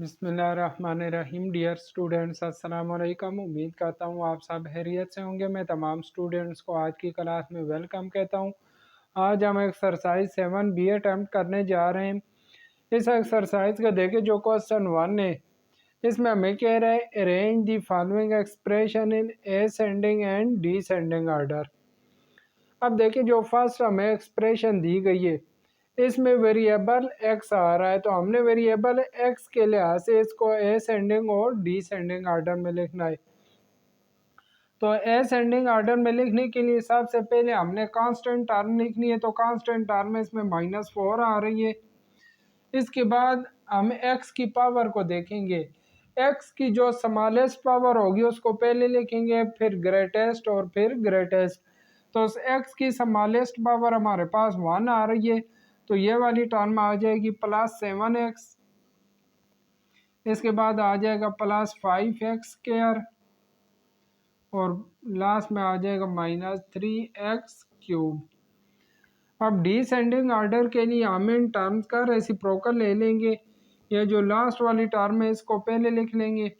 बिस्मिल्लाहिर्रहमानिर्रहीम। Dear students, अस्सलाम वालेकुम। उम्मीद करता हूँ आप सब खैरियत से होंगे। मैं तमाम स्टूडेंट्स को आज की क्लास में वेलकम कहता हूँ। आज हम एक्सरसाइज 7B अटैम्प्ट करने जा रहे हैं। इस एक्सरसाइज का देखें जो क्वेश्चन 1 है, इसमें हमें कह रहा है arrange the following expression in ascending and descending order. अब देखिए जो फर्स्ट हमें एक्सप्रेशन दी गई है, इसमें वेरिएबल एक्स आ रहा है, तो हमने वेरिएबल एक्स के लिहाज से इसको असेंडिंग और डिसेंडिंग ऑर्डर में लिखना है। तो असेंडिंग ऑर्डर में लिखने के लिए सबसे पहले हमने कांस्टेंट टर्म लिखनी है, तो कांस्टेंट टर्म में इसमें -4 आ रही है। इसके बाद हम एक्स की पावर को देखेंगे। एक्स की जो स्मॉलेस्ट पावर होगी उसको पहले लिखेंगे, फिर ग्रेटेस्ट और फिर ग्रेटेस्ट। तो एक्स की स्मॉलेस्ट पावर हमारे पास 1 आ रही है, तो ये वाली टर्म आ जाएगी +7x। इसके बाद आ जाएगा +5x² और लास्ट में आ जाएगा -3x³। अब डिसेंडिंग ऑर्डर के लिए हम इन टर्म्स का रेसिप्रोकल ले लेंगे। ये जो लास्ट वाली टर्म है इसको पहले लिख लेंगे,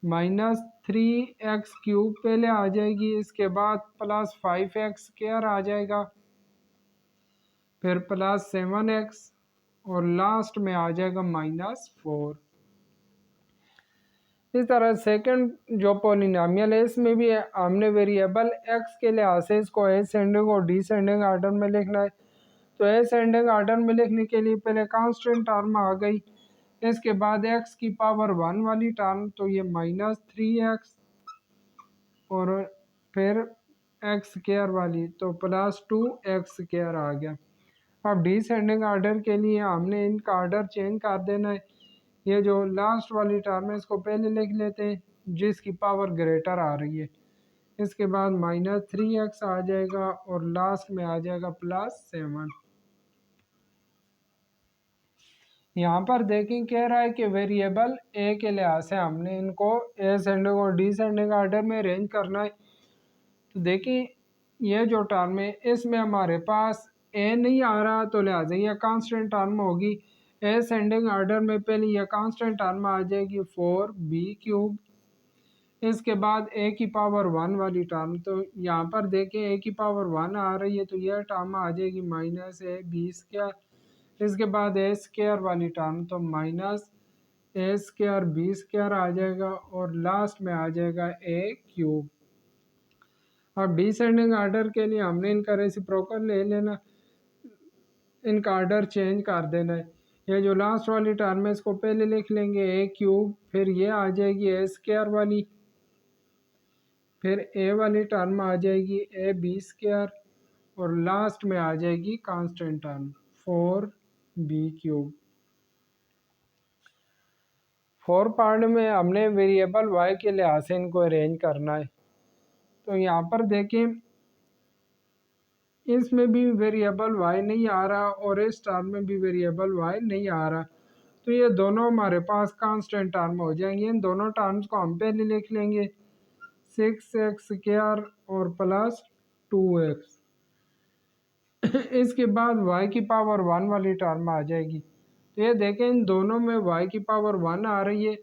-3x³ पहले आ जाएगी, इसके बाद +5x² आ जाएगा, फिर +7x और लास्ट में आ जाएगा -4। इस तरह सेकंड जो पोलिनोमियल है इसमें भी हमने वेरिएबल एक्स के लिहाज से इसको असेंडिंग और डिसेंडिंग ऑर्डर में लिखना है। तो असेंडिंग ऑर्डर में लिखने के लिए पहले कांस्टेंट टर्म आ गई, इसके बाद एक्स की पावर 1 वाली टर्म, तो ये -3x और फिर x² वाली, तो +2x² आ गया। अब डिसेंडिंग ऑर्डर के लिए हमने इनका ऑर्डर चेंज कर देना है। ये जो लास्ट वाली टर्म है इसको पहले लिख लेते हैं जिसकी पावर ग्रेटर आ रही है, इसके बाद -3x आ जाएगा और लास्ट में आ जाएगा +7। यहाँ पर देखें कह रहा है कि वेरिएबल ए के लिहाज से हमने इनको असेंडिंग और डिसेंडिंग ऑर्डर में अरेंज करना है। तो देखिए ये जो टर्म है इसमें हमारे पास ए नहीं आ रहा, तो लिहाजा यह कांस्टेंट टर्म होगी। असेंडिंग ऑर्डर में पहले यह कांस्टेंट टर्म आ जाएगी 4b³। इसके बाद ए की पावर 1 वाली टर्म, तो यहाँ पर देखें ए की पावर 1 आ रही है, तो यह टर्म आ जाएगी -ab²। इसके बाद a² वाली टर्म, तो -a²b² आ जाएगा और लास्ट में आ जाएगा a³। अब डिसेंडिंग ऑर्डर के लिए हमने इनका रेसिप्रोकल ले लेना, इनका ऑर्डर चेंज कर देना है। ये जो लास्ट वाली टर्म है इसको पहले लिख लेंगे a³, फिर ये आ जाएगी a² वाली, फिर ए वाली टर्म आ जाएगी ab² और लास्ट में आ जाएगी कांस्टेंट टर्म 4b³। 4 पार्ट में हमने वेरिएबल y के लिहाज से इनको अरेंज करना है। तो यहाँ पर देखें इसमें भी वेरिएबल y नहीं आ रहा और इस टर्म में भी वेरिएबल y नहीं आ रहा, तो ये दोनों हमारे पास कांस्टेंट टर्म हो जाएंगे। इन दोनों टर्म्स को हम पहले लिख लेंगे 6x² और +2x। इसके बाद y की पावर 1 वाली टर्म आ जाएगी। तो ये देखें इन दोनों में y की पावर 1 आ रही है,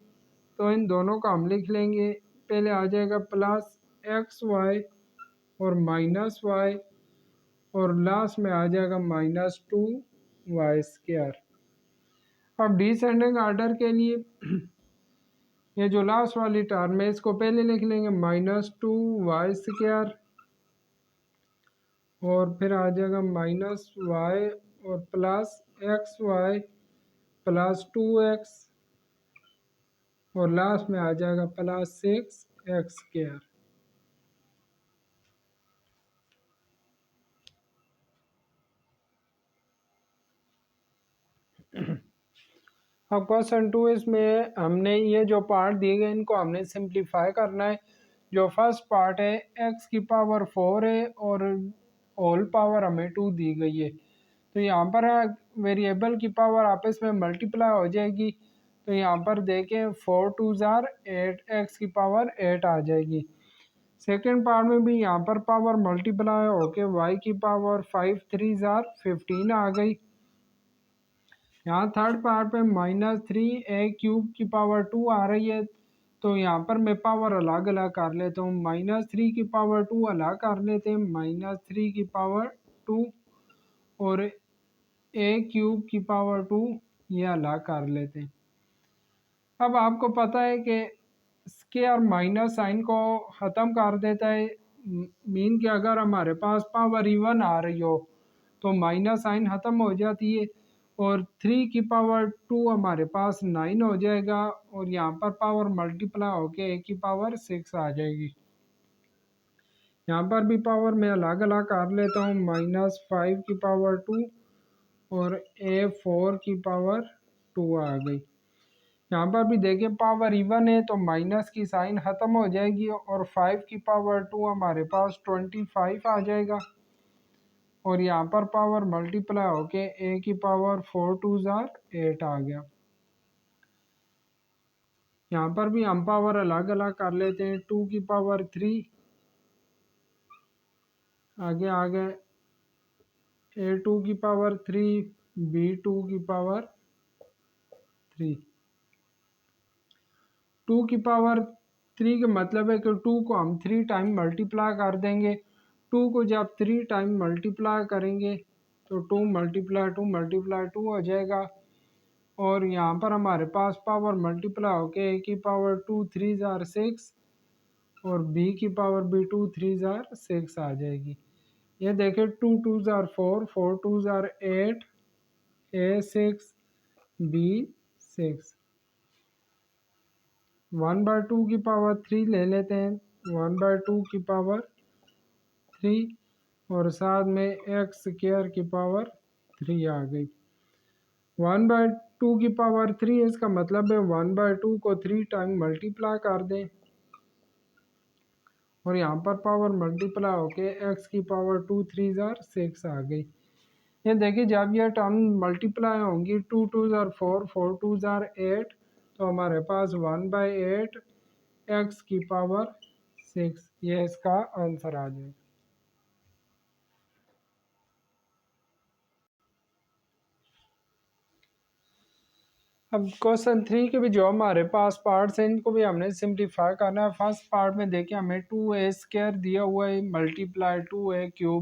तो इन दोनों को हम लिख लेंगे, पहले आ जाएगा +xy और -y और लास्ट में आ जाएगा -2y²। अब डिसेंडिंग ऑर्डर के लिए ये जो लास्ट वाली टर्म है इसको पहले लिख लेंगे -2y² और फिर आ जाएगा -y और +xy +2x और लास्ट में आ जाएगा +6x²। अब क्वेश्चन 2 इसमें हमने ये जो पार्ट दिए गए इनको हमने सिंप्लीफाई करना है। जो फर्स्ट पार्ट है x की पावर 4 है और होल पावर हमें 2 दी गई है, तो यहाँ पर वेरिएबल की पावर आपस में मल्टीप्लाई हो जाएगी। तो यहाँ पर देखें 4 2 ज़ार 8, x की पावर 8 आ जाएगी। सेकेंड पार्ट में भी यहाँ पर पावर मल्टीप्लाई होके y की पावर 5 3 ज़ार 15 आ गई। यहाँ थर्ड पार्ट पे -3a³ की पावर 2 आ रही है, तो यहाँ पर मैं पावर अलग अलग कर लेता हूँ। -3 की पावर 2 अलग कर लेते हैं, -3 की पावर 2 और a³ की पावर 2 ये अलग कर लेते हैं। अब आपको पता है कि स्क्वायर माइनस साइन को ख़त्म कर देता है। मीन कि अगर हमारे पास पावर इवन आ रही हो तो माइनस साइन ख़त्म हो जाती है, और 3 की पावर 2 हमारे पास 9 हो जाएगा, और यहाँ पर पावर मल्टीप्लाई होके a की पावर 6 आ जाएगी। यहाँ पर भी पावर मैं अलग अलग कर लेता हूँ, -5 की पावर 2 और a4 की पावर 2 आ गई। यहाँ पर भी देखिए पावर इवन है तो माइनस की साइन ख़त्म हो जाएगी, और 5 की पावर 2 हमारे पास 25 आ जाएगा, और यहाँ पर पावर मल्टीप्लाई होके a की पावर 4 2 ज़ार 8 आ गया। यहाँ पर भी हम पावर अलग अलग कर लेते हैं। 2 की पावर 3 आगे आ गए, a2 की पावर 3 b2 की पावर 3। 2 की पावर 3 का मतलब है कि 2 को हम 3 टाइम मल्टीप्लाई कर देंगे। 2 को जब 3 टाइम मल्टीप्लाई करेंगे तो 2 मल्टीप्लाई 2 मल्टीप्लाई 2 हो जाएगा, और यहाँ पर हमारे पास पावर मल्टीप्लाई होके a की पावर 2 3 ज़ार 6 और b की पावर भी 2 3 ज़ार 6 आ जाएगी। ये देखिए 2 2 ज़ार 4 4 2 ज़ार 8 a6 b6। 1/2 की पावर 3 ले लेते हैं, 1/2 की पावर 3 और साथ में x² की पावर 3 आ गई। 1/2 की पावर 3 इसका मतलब है 1/2 को 3 टाइम मल्टीप्लाई कर दें, और यहाँ पर पावर मल्टीप्लाई होके x की पावर 2 3 ज़ार 6 आ गई। ये देखिए जब ये टर्म मल्टीप्लाई होंगी 2 2 ज़ार 4 4 2 ज़ार 8, तो हमारे पास 1/8 x की पावर 6, ये इसका आंसर आ जाएगा। अब क्वेश्चन 3 के भी जो हमारे पास पार्ट्स हैं इनको भी हमने सिंप्लीफाई करना है। फर्स्ट पार्ट में देखिए हमें 2a² दिया हुआ है मल्टीप्लाई 2a³।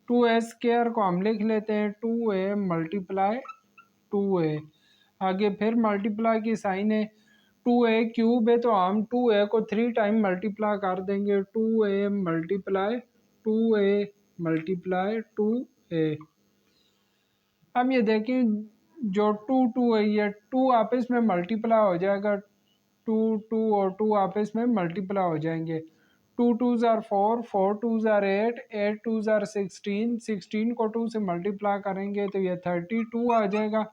2a² को हम लिख लेते हैं 2a मल्टीप्लाई 2a। आगे फिर मल्टीप्लाई की साइन है, 2a³ है तो हम 2a को 3 टाइम मल्टीप्लाई कर देंगे, 2a multiply 2a multiply 2a। अब ये देखिए जो 2 2 है ये 2 आपस में मल्टीप्लाई हो जाएगा, 2 2 और 2 आपस में मल्टीप्लाई हो जाएंगे। 2 2 ज़ार 4 4 2 ज़ार 8 8 2 ज़ार 16 16 को 2 से मल्टीप्लाई करेंगे तो ये 32 आ जाएगा।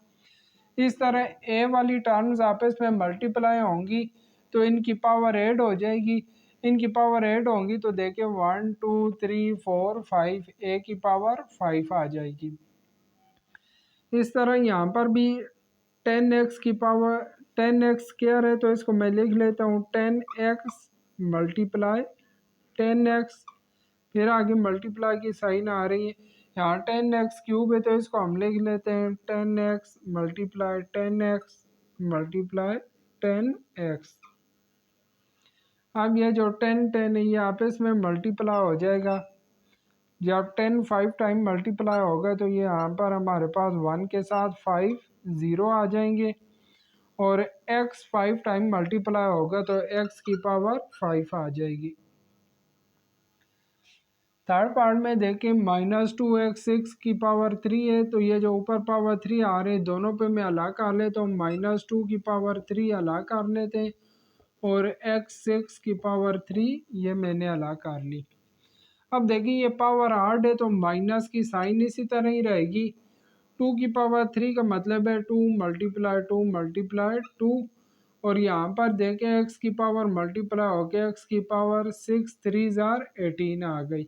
इस तरह ए वाली टर्म्स आपस में मल्टीप्लाई होंगी तो इनकी पावर ऐड हो जाएगी। इनकी पावर ऐड होंगी तो देखिए 1 2 3 4 5 ए की पावर 5 आ जाएगी। इस तरह यहाँ पर भी 10x की पावर 10x² है तो इसको मैं लिख लेता हूँ 10x मल्टीप्लाई 10x, फिर आगे मल्टीप्लाई की साइन आ रही है। यहाँ 10x³ है तो इसको हम लिख लेते हैं 10x multiply 10x multiply 10x। अब ये जो 10 10 है ये आपस में मल्टीप्लाई हो जाएगा। जब 10 5 टाइम मल्टीप्लाई होगा तो ये यहाँ पर हमारे पास 1 के साथ 5 0 आ जाएंगे, और x 5 टाइम मल्टीप्लाई होगा तो x की पावर 5 आ जाएगी। थर्ड पार्ट में देखें -2x 6 की पावर 3 है तो ये जो ऊपर पावर 3 आ रहे हैं दोनों पे मैं अलग कर लेता हूँ, -2 की पावर 3 अलग कर लेते हैं, और x 6 की पावर 3 ये मैंने अलग कर ली। अब देखिए ये पावर हार्ड है तो माइनस की साइन इसी तरह ही रहेगी। 2 की पावर 3 का मतलब है 2 मल्टीप्लाई 2 मल्टीप्लाई 2, और यहाँ पर देखें x की पावर मल्टीप्लाई होकर x की पावर 6 3 ज़ार 18 आ गई।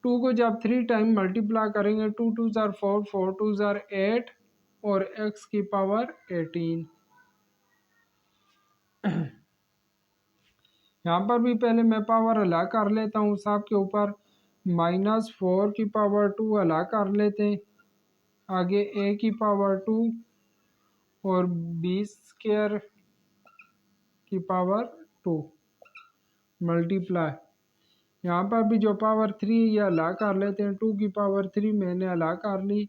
2 को जब 3 टाइम मल्टीप्लाई करेंगे 2 2 ज़ार 4 4 2 ज़ार 8 और x की पावर 18। यहाँ पर भी पहले मैं पावर अलग कर लेता हूँ, सब के ऊपर -4 की पावर 2 अलग कर लेते हैं, आगे a की पावर 2 और बी स्क्वायर की पावर 2 मल्टीप्लाई, यहाँ पर भी जो पावर 3 ये अला कर लेते हैं, 2 की पावर 3 मैंने अला कर ली,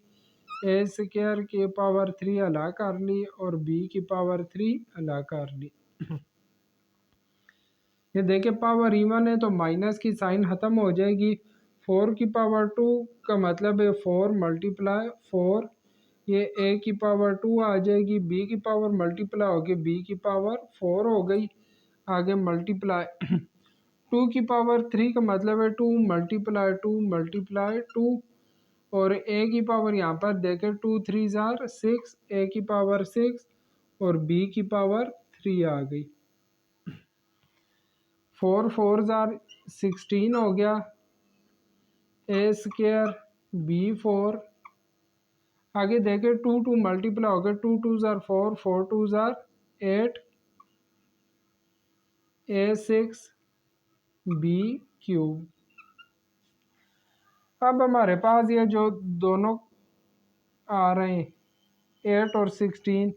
ए स्क्वायर की पावर 3 अला कर ली और बी की पावर 3 अला कर ली। ये देखे पावर इवन है तो माइनस की साइन ख़त्म हो जाएगी। 4 की पावर 2 का मतलब है 4 मल्टीप्लाई 4, ये ए की पावर 2 आ जाएगी, बी की पावर मल्टीप्लाई होगी, बी की पावर 4 हो गई, आगे मल्टीप्लाई 2 की पावर 3 का मतलब है 2 मल्टीप्लाई 2 और ए की पावर यहाँ पर देखें 2 3 जार 6, ए की पावर 6 और बी की पावर 3 आ गई। 4 4 जार 16 हो गया, ए स्क्वायर बी 4, आगे देखें 2 2 मल्टीप्लाई हो गया, 2 2 जार 4, 4 2 जार 8, ए 6 बी क्यूब। अब हमारे पास ये जो दोनों आ रहे हैं 8 और 16,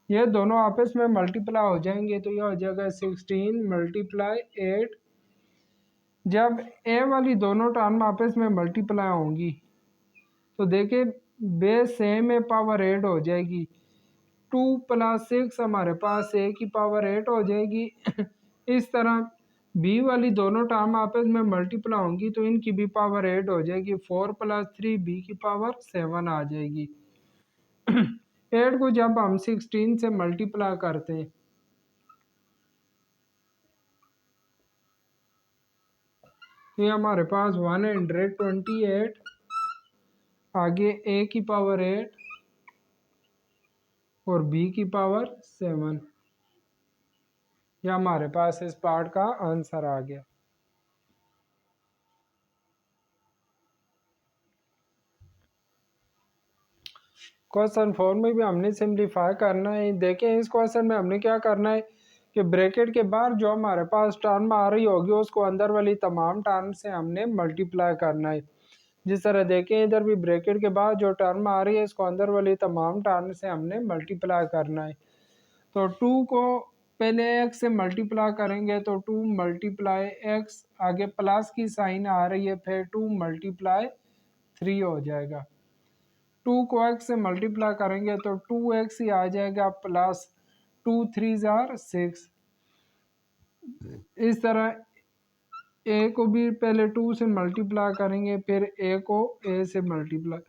ये दोनों आपस में मल्टीप्लाई हो जाएंगे तो ये हो जाएगा 16 मल्टीप्लाई 8। जब ए वाली दोनों टर्म आपस में मल्टीप्लाई होंगी तो देखिए बेस सेम है, पावर 8 हो जाएगी, 2 + 6 हमारे पास ए की पावर 8 हो जाएगी। इस तरह बी वाली दोनों टर्म आपस में मल्टीप्लाई होंगी तो इनकी भी पावर 8 हो जाएगी, 4 + 3 बी की पावर 7 आ जाएगी। 8 को जब हम 16 से मल्टीप्लाई करते हैं तो ये हमारे पास 128, आगे ए की पावर 8 और बी की पावर 7, यह हमारे पास इस पार्ट का आंसर आ गया। क्वेश्चन 4 में भी हमने सिंप्लीफाई करना है। देखें इस क्वेश्चन में हमने क्या करना है कि ब्रैकेट के बाहर जो हमारे पास टर्म आ रही होगी उसको अंदर वाली तमाम टर्म से हमने मल्टीप्लाई करना है। जिस तरह देखें इधर भी ब्रैकेट के बाद जो टर्म आ रही है इसको अंदर वाली तमाम टर्म से हमने मल्टीप्लाई करना है। तो 2 को पहले x से मल्टीप्लाई करेंगे तो 2 मल्टीप्लाई x, आगे प्लस की साइन आ रही है फिर 2 मल्टीप्लाई 3 हो जाएगा। 2 को x से मल्टीप्लाई करेंगे तो 2x ही आ जाएगा प्लस 2 3 जार 6। इस तरह a को भी पहले 2 से मल्टीप्लाई करेंगे फिर a को a से मल्टीप्लाई,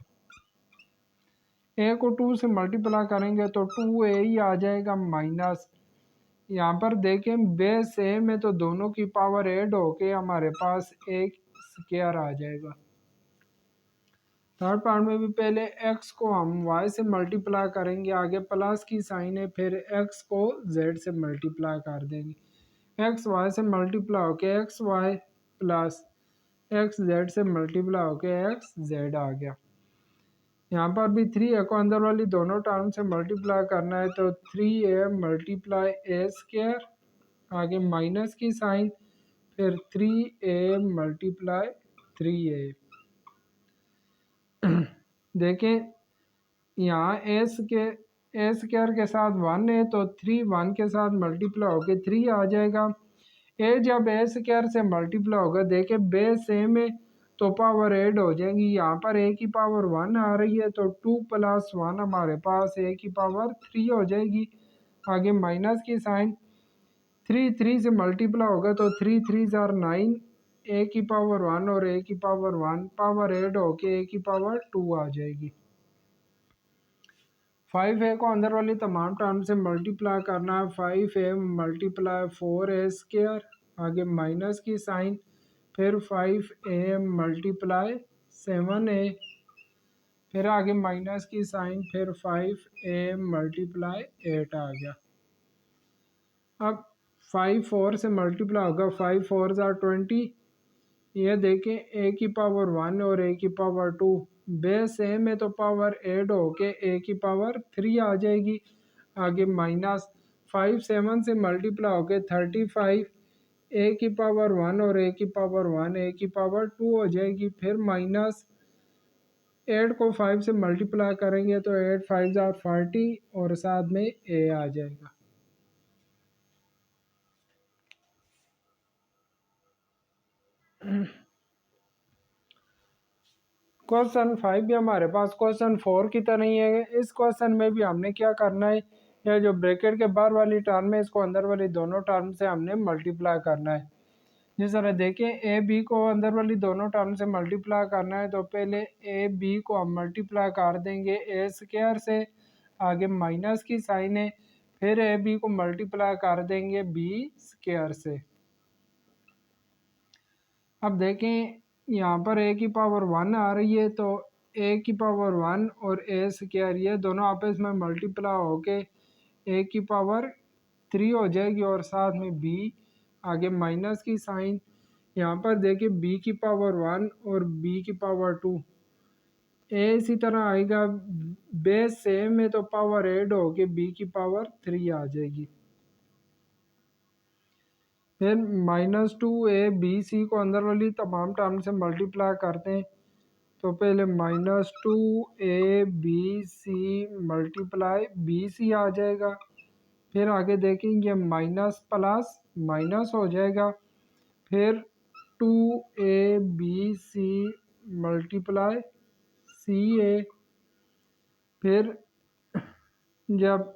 a को 2 से मल्टीप्लाई करेंगे तो 2a ही आ जाएगा माइनस, यहाँ पर देखें बेस सेम है तो दोनों की पावर ऐड होके हमारे पास एक स्क्वायर आ जाएगा। थर्ड पार्ट में भी पहले x को हम y से मल्टीप्लाई करेंगे, आगे प्लस की साइन है फिर x को z से मल्टीप्लाई कर देंगे, x y से मल्टीप्लाई होके x y plus x z से मल्टीप्लाई होके एक्स जेड आ गया। यहाँ पर भी 3a को अंदर वाली दोनों टर्म से मल्टीप्लाई करना है तो 3a मल्टीप्लाई ए स्क्वायर, आगे माइनस की साइन फिर 3a मल्टीप्लाई 3a। देखें यहाँ ए स्क्वायर के साथ 1 है तो 3 1 के साथ मल्टीप्लाई होके 3 आ जाएगा। ए जब ए स्क्वायर से मल्टीप्लाई होगा देखें बेस सेम है तो पावर ऐड हो जाएंगी, यहाँ पर ए की पावर 1 आ रही है तो 2 + 1 हमारे पास ए की पावर 3 हो जाएगी, आगे माइनस की साइन 3 3 से मल्टीप्लाई होगा तो 3 3 जार 9, ए की पावर 1 और ए की पावर 1 पावर ऐड होके ए की पावर 2 आ जाएगी। 5a को अंदर वाली तमाम टर्म से मल्टीप्लाई करना है, 5a मल्टीप्लाई 4a स्क्वायर, आगे माइनस की साइन फिर 5a मल्टीप्लाई 7a, फिर आगे माइनस की साइन फिर 5a मल्टीप्लाई 8 आ गया। अब 5 4 से मल्टीप्लाई होगा, 5 4 जार 20, ये देखें a की पावर 1 और a की पावर 2 बेस सेम है तो पावर ऐड होके a की पावर 3 आ जाएगी, आगे माइनस 5 7 से मल्टीप्लाई होके 35, a की पावर 1 और a की पावर 1 a की पावर 2 हो जाएगी, फिर माइनस 8 को 5 से मल्टीप्लाई करेंगे तो 8 5 ज़ार 40 और साथ में ए आ जाएगा। क्वेश्चन 5 भी हमारे पास क्वेश्चन 4 की तरह ही है। इस क्वेश्चन में भी हमने क्या करना है, यह जो ब्रैकेट के बाहर वाली टर्म है इसको अंदर वाली दोनों टर्म से हमने मल्टीप्लाई करना है। जिस तरह देखें ए बी को अंदर वाली दोनों टर्म से मल्टीप्लाई करना है तो पहले ए बी को हम मल्टीप्लाई कर देंगे ए स्क्वायर से, आगे माइनस की साइन है, फिर ए बी को मल्टीप्लाई कर देंगे बी स्क्वायर से। अब देखें यहाँ पर ए की पावर 1 आ रही है तो ए की पावर 1 और ए स्क्वायर ये दोनों आपस में मल्टीप्लाई होके ए की पावर 3 हो जाएगी और साथ में बी, आगे माइनस की साइन। यहाँ पर देखिए बी की पावर 1 और बी की पावर 2, ए इसी तरह आएगा, बेस सेम है तो पावर ऐड होके बी की पावर 3 आ जाएगी। फिर -2ab को अंदर वाली तमाम टर्म से मल्टीप्लाई करते हैं तो पहले -2abc मल्टीप्लाई bc आ जाएगा। फिर आगे देखेंगे माइनस प्लस माइनस हो जाएगा, फिर 2abc मल्टीप्लाई ca, फिर जब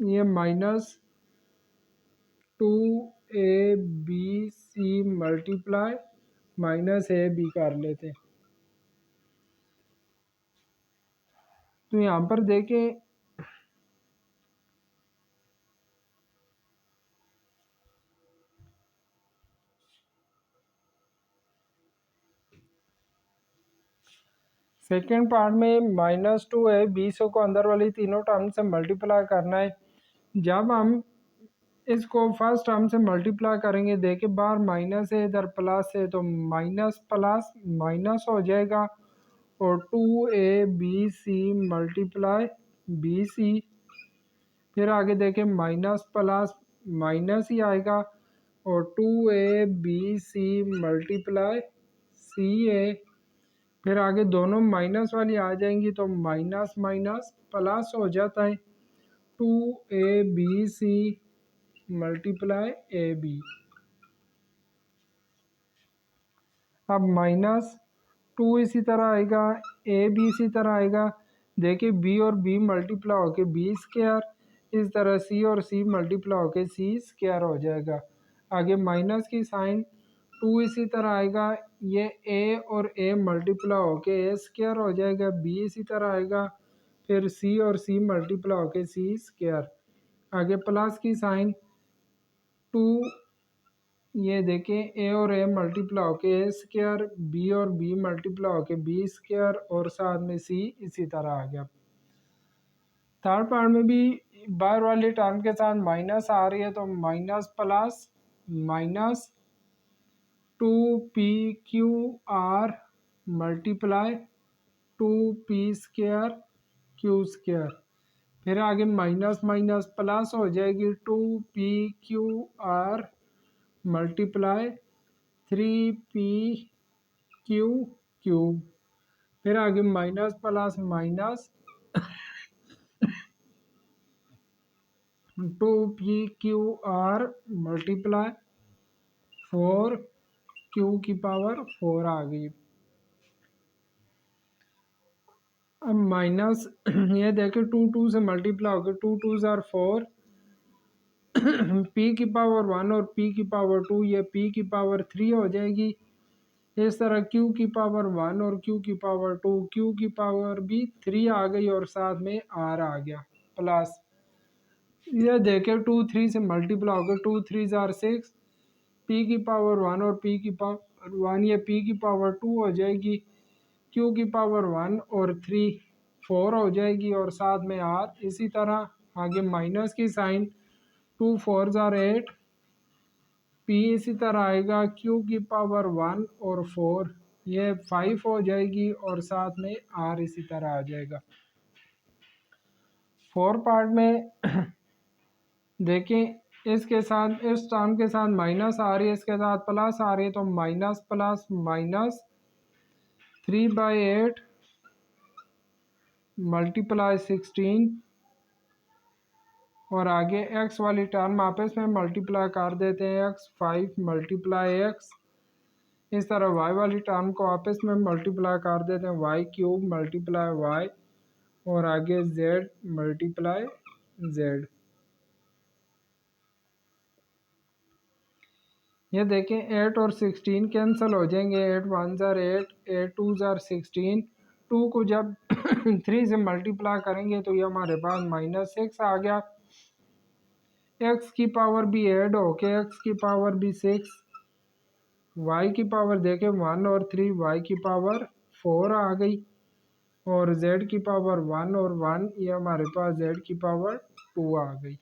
ये -2abc मल्टीप्लाई -ab कर लेते हैं तो यहाँ पर देखें सेकेंड पार्ट में -2ab को अंदर वाली तीनों टर्म से मल्टीप्लाई करना है। जब हम इसको फर्स्ट टर्म से मल्टीप्लाई करेंगे, देखिए बाहर माइनस है इधर प्लस है तो माइनस प्लस माइनस हो जाएगा और 2abc मल्टीप्लाई bc, फिर आगे देखें माइनस प्लस माइनस ही आएगा और 2abc मल्टीप्लाई ca, फिर आगे दोनों माइनस वाली आ जाएंगी तो माइनस माइनस प्लस हो जाता है 2abc मल्टीप्लाई ab। अब -2 इसी तरह आएगा, ए बी इसी तरह आएगा। देखिए बी और बी मल्टीप्लाई होके बी स्क्वायर, इस तरह सी और सी मल्टीप्लाई होके सी स्क्वायर हो जाएगा। आगे माइनस की साइन 2 इसी तरह आएगा, ये ए और ए मल्टीप्लाई होके ए स्क्वायर हो जाएगा, बी इसी तरह आएगा, फिर सी और सी मल्टीप्लाई होके सी स्क्वायर, आगे प्लस की साइन 2, ये देखें ए और ए मल्टीप्लाई होके ए स्क्वायर, बी और बी मल्टीप्लाई होके बी स्क्वायर और साथ में सी इसी तरह आ गया। थर्ड पार्ट में भी बाहर वाली टर्म के साथ माइनस आ रही है तो minus plus minus 2pqr multiply 2p² q², फिर आगे माइनस माइनस प्लस हो जाएगी 2pqr मल्टीप्लाई 3p³ फिर आगे minus plus minus 2pqr multiply 4q की पावर 4 आ गई। अब माइनस ये देखें 2 से मल्टीप्लाई होकर 2 ज़ार 4, p की पावर 1 और p की पावर 2, ये p की पावर 3 हो जाएगी। इस तरह q की पावर 1 और q की पावर 2, q की पावर भी 3 आ गई और साथ में r आ गया प्लस, ये देखें 2 3 से मल्टीप्लाई होकर 2 3 ज़ार 6, p की पावर 1 और p की पावर 1, ये p की पावर 2 हो जाएगी, q की पावर 1 और 3 4 हो जाएगी और साथ में r, इसी तरह आगे माइनस की साइन 2 4 ज़ार 8, p इसी तरह आएगा, q की पावर 1 और 4 ये 5 हो जाएगी और साथ में r इसी तरह आ जाएगा। फोर पार्ट में देखें इसके साथ इस टर्म के साथ माइनस आ रही है, इसके साथ प्लस आ रही है तो माइनस प्लस माइनस 3/8 मल्टीप्लाई 16 और आगे x वाली टर्म आपस में मल्टीप्लाई कर देते हैं, x 5 मल्टीप्लाई x। इस तरह y वाली टर्म को आपस में मल्टीप्लाई कर देते हैं, y क्यूब मल्टीप्लाई y और आगे z मल्टीप्लाई z। ये देखें 8 और 16 कैंसिल हो जाएंगे, 8 1 ज़ार 8, 8 2 ज़ार 16। 2 को जब 3 से मल्टीप्लाई करेंगे तो ये हमारे पास -6 आ गया। x की पावर भी ऐड हो के x की पावर भी 6, y की पावर देखें 1 और 3, y की पावर 4 आ गई और z की पावर 1 और 1, ये हमारे पास z की पावर 2 आ गई।